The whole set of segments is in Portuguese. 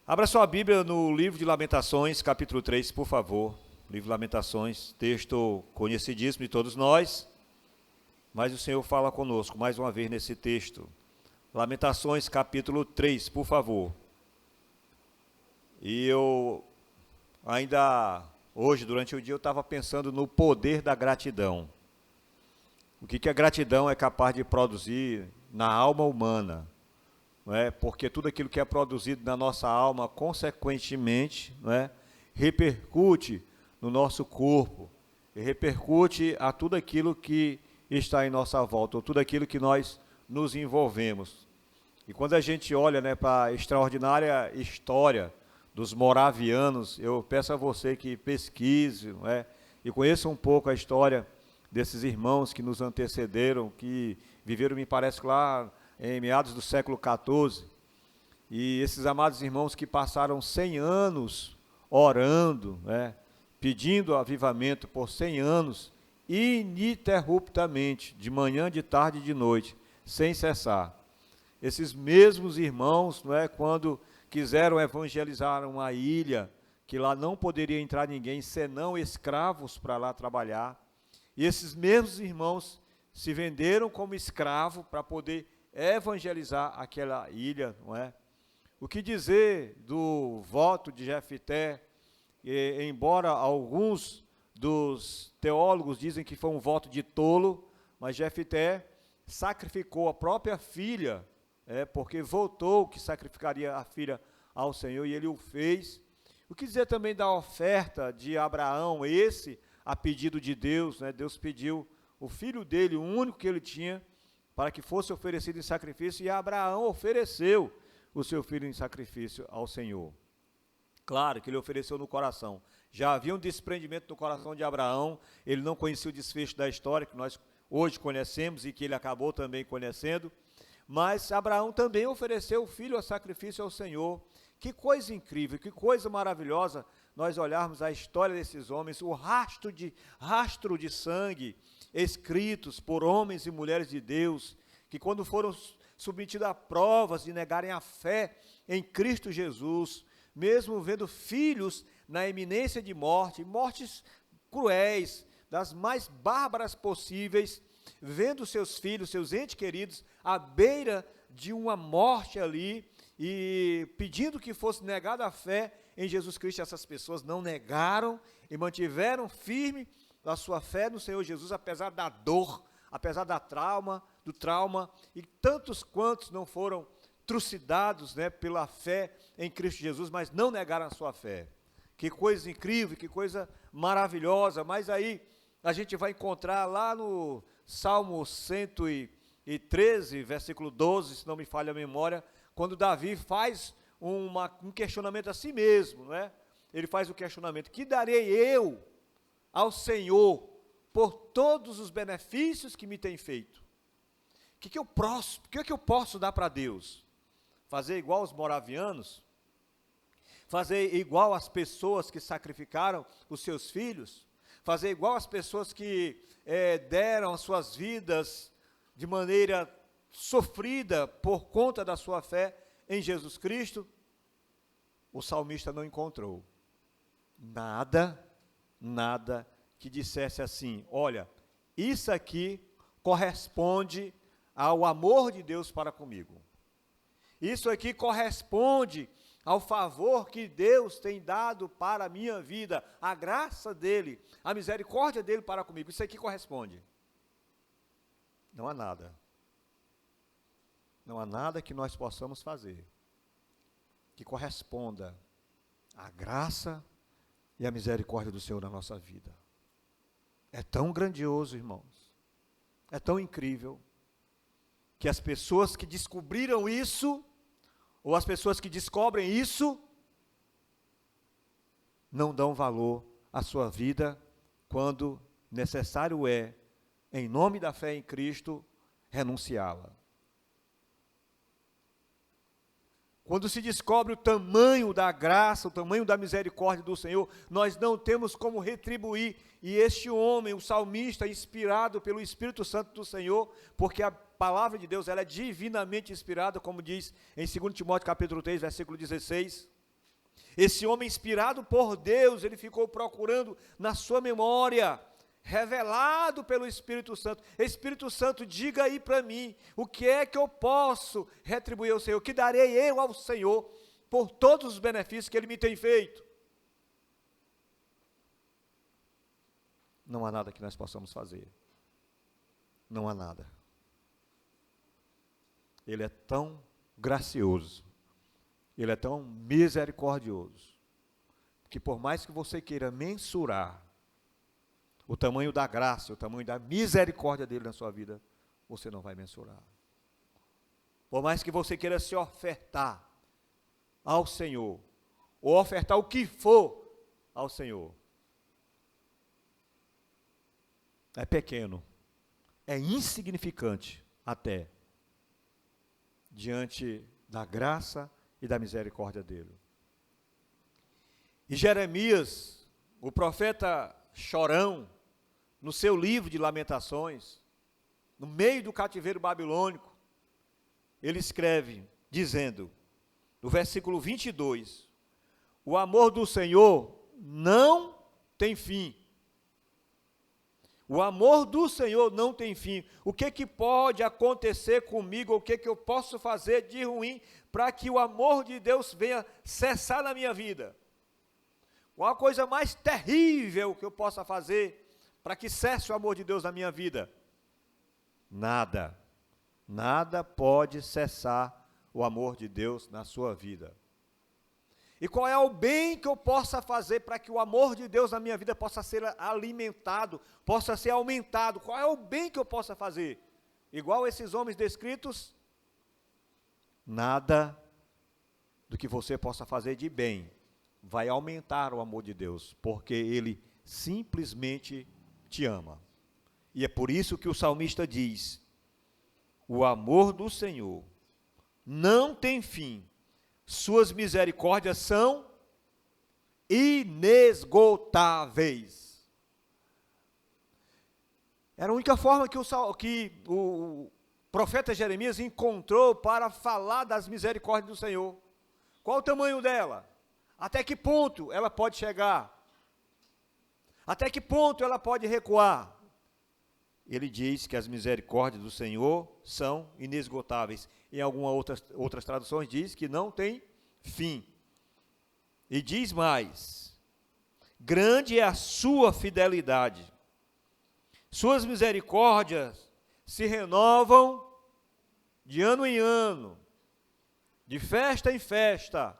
Abra sua Bíblia no livro de Lamentações, capítulo 3, por favor. Livro de Lamentações, texto conhecidíssimo de todos nós, mas o Senhor fala conosco mais uma vez nesse texto. Lamentações, capítulo 3, por favor. E eu ainda, hoje, durante o dia, eu estava pensando no poder da gratidão. O que a gratidão é capaz de produzir na alma humana. Não é? Porque tudo aquilo que é produzido na nossa alma, consequentemente, não é? Repercute no nosso corpo, e repercute a tudo aquilo que está em nossa volta, ou tudo aquilo que nós nos envolvemos. E quando a gente olha, né, para a extraordinária história dos moravianos, eu peço a você que pesquise, não é? E conheça um pouco a história desses irmãos que nos antecederam, que viveram, me parece, lá em meados do século XIV, e esses amados irmãos que passaram 100 anos orando, né, pedindo avivamento por 100 anos, ininterruptamente, de manhã, de tarde e de noite, sem cessar. Esses mesmos irmãos, não é, quando quiseram evangelizar uma ilha, que lá não poderia entrar ninguém, senão escravos para lá trabalhar, e esses mesmos irmãos se venderam como escravo para poder evangelizar aquela ilha, não é? O que dizer do voto de Jefté, embora alguns dos teólogos dizem que foi um voto de tolo, mas Jefté sacrificou a própria filha, porque votou que sacrificaria a filha ao Senhor, e ele o fez. O que dizer também da oferta de Abraão, a pedido de Deus, né? Deus pediu o filho dele, o único que ele tinha, para que fosse oferecido em sacrifício, e Abraão ofereceu o seu filho em sacrifício ao Senhor. Claro que ele ofereceu no coração. Já havia um desprendimento no coração de Abraão, ele não conhecia o desfecho da história, que nós hoje conhecemos e que ele acabou também conhecendo, mas Abraão também ofereceu o filho a sacrifício ao Senhor. Que coisa incrível, que coisa maravilhosa nós olharmos a história desses homens, o rastro de sangue, escritos por homens e mulheres de Deus, que quando foram submetidos a provas de negarem a fé em Cristo Jesus, mesmo vendo filhos na iminência de morte, mortes cruéis, das mais bárbaras possíveis, vendo seus filhos, seus entes queridos, à beira de uma morte ali, e pedindo que fosse negada a fé em Jesus Cristo, essas pessoas não negaram e mantiveram firme a sua fé no Senhor Jesus, apesar da dor, apesar do trauma, e tantos quantos não foram trucidados, né, pela fé em Cristo Jesus, mas não negaram a sua fé. Que coisa incrível, que coisa maravilhosa. Mas aí a gente vai encontrar lá no Salmo 113, versículo 12, se não me falha a memória, quando Davi faz um questionamento a si mesmo, não é? Ele faz o questionamento: que darei eu ao Senhor por todos os benefícios que me tem feito? O que eu posso dar para Deus? Fazer igual os moravianos? Fazer igual as pessoas que sacrificaram os seus filhos? Fazer igual as pessoas que deram as suas vidas de maneira sofrida por conta da sua fé em Jesus Cristo? O salmista não encontrou nada que dissesse assim: olha, isso aqui corresponde ao amor de Deus para comigo. Isso aqui corresponde ao favor que Deus tem dado para a minha vida, a graça dele, a misericórdia dele para comigo. Isso aqui corresponde. Não há nada. Não há nada que nós possamos fazer que corresponda à graça e à misericórdia do Senhor na nossa vida. É tão grandioso, irmãos, é tão incrível, que as pessoas que descobriram isso, ou as pessoas que descobrem isso, não dão valor à sua vida, quando necessário é, em nome da fé em Cristo, renunciá-la. Quando se descobre o tamanho da graça, o tamanho da misericórdia do Senhor, nós não temos como retribuir. E este homem, o salmista, inspirado pelo Espírito Santo do Senhor, porque a palavra de Deus ela é divinamente inspirada, como diz em 2 Timóteo capítulo 3, versículo 16, Esse homem inspirado por Deus, ele ficou procurando na sua memória, revelado pelo Espírito Santo. Espírito Santo, diga aí para mim, o que é que eu posso retribuir ao Senhor? O que darei eu ao Senhor por todos os benefícios que Ele me tem feito? Não há nada que nós possamos fazer. Não há nada. Ele é tão gracioso, Ele é tão misericordioso, que por mais que você queira mensurar o tamanho da graça, o tamanho da misericórdia dele na sua vida, você não vai mensurar. Por mais que você queira se ofertar ao Senhor, ou ofertar o que for ao Senhor, é pequeno, é insignificante até, diante da graça e da misericórdia dele. E Jeremias, o profeta chorão, no seu livro de Lamentações, no meio do cativeiro babilônico, ele escreve, dizendo, no versículo 22, o amor do Senhor não tem fim. O amor do Senhor não tem fim. O que pode acontecer comigo? O que eu posso fazer de ruim para que o amor de Deus venha cessar na minha vida? Qual a coisa mais terrível que eu possa fazer para que cesse o amor de Deus na minha vida? Nada. Nada pode cessar o amor de Deus na sua vida. E qual é o bem que eu possa fazer para que o amor de Deus na minha vida possa ser alimentado, possa ser aumentado? Qual é o bem que eu possa fazer? Igual esses homens descritos? Nada do que você possa fazer de bem vai aumentar o amor de Deus, porque Ele simplesmente te ama. E é por isso que o salmista diz, o amor do Senhor não tem fim, suas misericórdias são inesgotáveis. Era a única forma que o profeta Jeremias encontrou para falar das misericórdias do Senhor. Qual o tamanho dela? Até que ponto ela pode chegar? Até que ponto ela pode recuar? Ele diz que as misericórdias do Senhor são inesgotáveis. Em algumas outras traduções diz que não tem fim. E diz mais, grande é a sua fidelidade. Suas misericórdias se renovam de ano em ano, de festa em festa,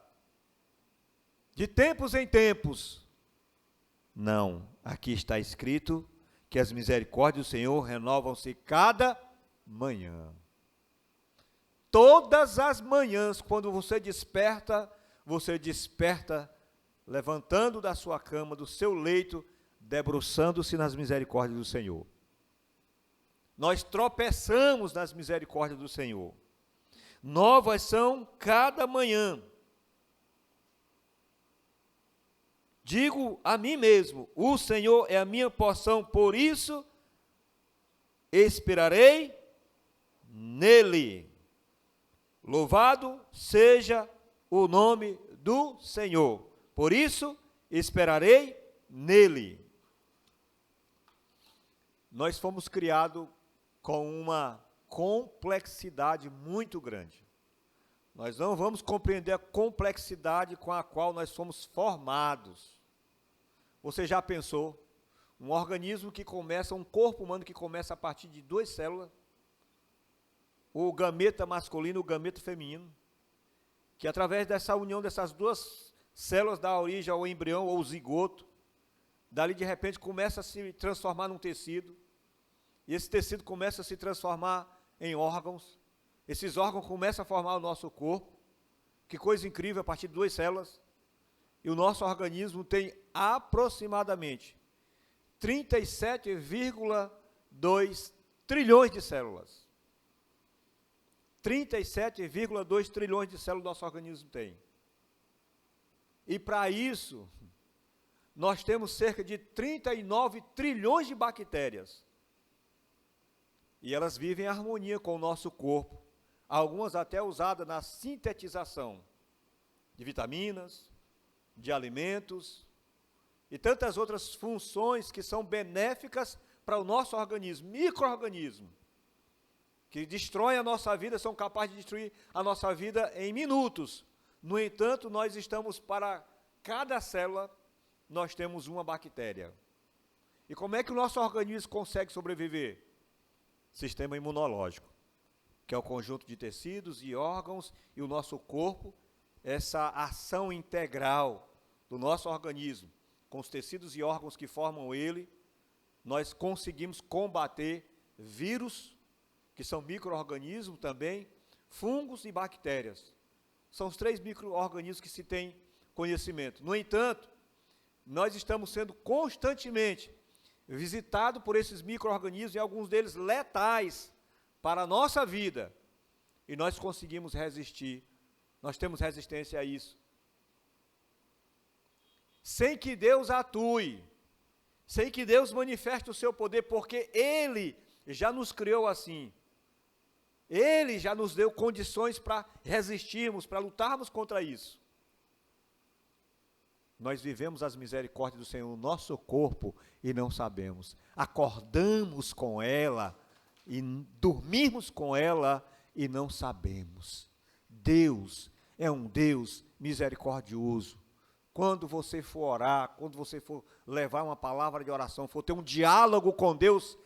de tempos em tempos. Não, aqui está escrito que as misericórdias do Senhor renovam-se cada manhã. Todas as manhãs, quando você desperta levantando da sua cama, do seu leito, debruçando-se nas misericórdias do Senhor. Nós tropeçamos nas misericórdias do Senhor. Novas são cada manhã. Digo a mim mesmo, o Senhor é a minha porção, por isso esperarei nele. Louvado seja o nome do Senhor, por isso esperarei nele. Nós fomos criados com uma complexidade muito grande. Nós não vamos compreender a complexidade com a qual nós somos formados. Você já pensou? Um organismo que começa, um corpo humano que começa a partir de 2 células, o gameta masculino e o gameta feminino, que através dessa união dessas 2 células dá origem ao embrião ou zigoto, dali de repente começa a se transformar num tecido, e esse tecido começa a se transformar em órgãos, esses órgãos começam a formar o nosso corpo. Que coisa incrível, a partir de 2 células. E o nosso organismo tem aproximadamente 37,2 trilhões de células. 37,2 trilhões de células o nosso organismo tem. E para isso, nós temos cerca de 39 trilhões de bactérias. E elas vivem em harmonia com o nosso corpo. Algumas até usadas na sintetização de vitaminas, de alimentos e tantas outras funções que são benéficas para o nosso organismo, micro-organismo, que destroem a nossa vida, são capazes de destruir a nossa vida em minutos. No entanto, nós estamos, para cada célula, nós temos uma bactéria. E como é que o nosso organismo consegue sobreviver? Sistema imunológico, que é o conjunto de tecidos e órgãos e o nosso corpo, essa ação integral do nosso organismo, com os tecidos e órgãos que formam ele, nós conseguimos combater vírus, que são micro-organismos também, fungos e bactérias. São os 3 micro-organismos que se tem conhecimento. No entanto, nós estamos sendo constantemente visitados por esses micro-organismos, e alguns deles letais para a nossa vida, e nós conseguimos resistir, nós temos resistência a isso. Sem que Deus atue, sem que Deus manifeste o seu poder, porque Ele já nos criou assim. Ele já nos deu condições para resistirmos, para lutarmos contra isso. Nós vivemos as misericórdias do Senhor no nosso corpo e não sabemos. Acordamos com ela e dormimos com ela e não sabemos. Deus é um Deus misericordioso. Quando você for orar, quando você for levar uma palavra de oração, for ter um diálogo com Deus,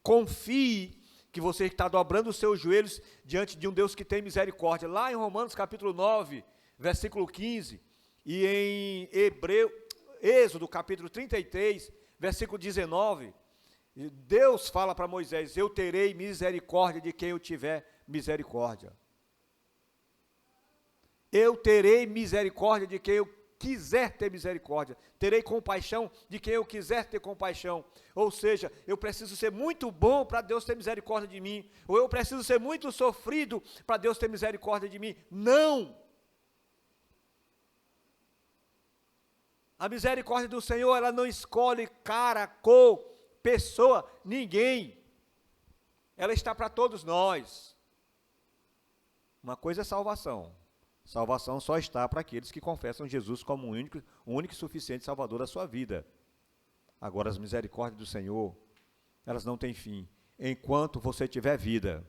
confie que você está dobrando os seus joelhos diante de um Deus que tem misericórdia. Lá em Romanos capítulo 9, versículo 15, e em Êxodo capítulo 33, versículo 19, Deus fala para Moisés: eu terei misericórdia de quem eu tiver misericórdia. Eu terei misericórdia de quem eu quiser ter misericórdia, terei compaixão de quem eu quiser ter compaixão. Ou seja, eu preciso ser muito bom para Deus ter misericórdia de mim, ou eu preciso ser muito sofrido para Deus ter misericórdia de mim. Não! A misericórdia do Senhor, ela não escolhe cara, cor, pessoa, ninguém. Ela está para todos nós. Uma coisa é salvação. Salvação só está para aqueles que confessam Jesus como o único e suficiente Salvador da sua vida. Agora, as misericórdias do Senhor, elas não têm fim. Enquanto você tiver vida,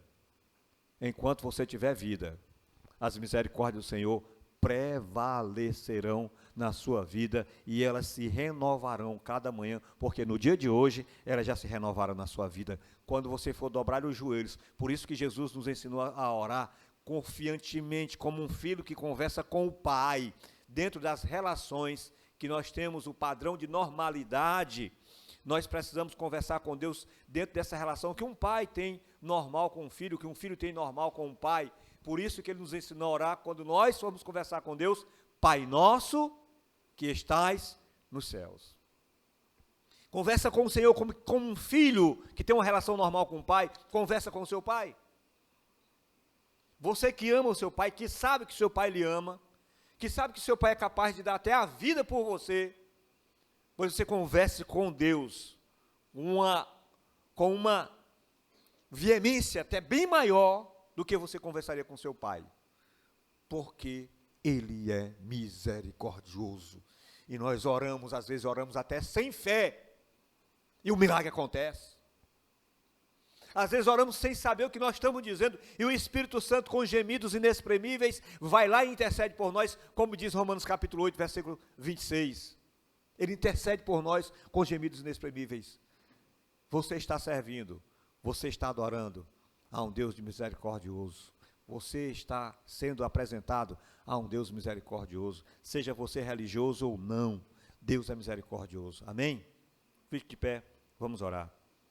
as misericórdias do Senhor prevalecerão na sua vida e elas se renovarão cada manhã, porque no dia de hoje elas já se renovaram na sua vida. Quando você for dobrar os joelhos, por isso que Jesus nos ensinou a orar confiantemente, como um filho que conversa com o pai, dentro das relações que nós temos, o padrão de normalidade, nós precisamos conversar com Deus dentro dessa relação que um pai tem normal com um filho, que um filho tem normal com um pai. Por isso que ele nos ensinou a orar, quando nós formos conversar com Deus: Pai nosso que estais nos céus. Conversa com o Senhor como um filho que tem uma relação normal com o pai, conversa com o seu pai. Você que ama o seu pai, que sabe que o seu pai lhe ama, que sabe que o seu pai é capaz de dar até a vida por você, pois você converse com Deus com uma veemência até bem maior do que você conversaria com seu pai, porque Ele é misericordioso. E nós oramos, às vezes oramos até sem fé, e o milagre acontece. Às vezes oramos sem saber o que nós estamos dizendo, e o Espírito Santo, com gemidos inexprimíveis, vai lá e intercede por nós, como diz Romanos capítulo 8, versículo 26. Ele intercede por nós com gemidos inexprimíveis. Você está servindo, você está adorando a um Deus de misericordioso. Você está sendo apresentado a um Deus misericordioso. Seja você religioso ou não, Deus é misericordioso. Amém? Fique de pé, vamos orar.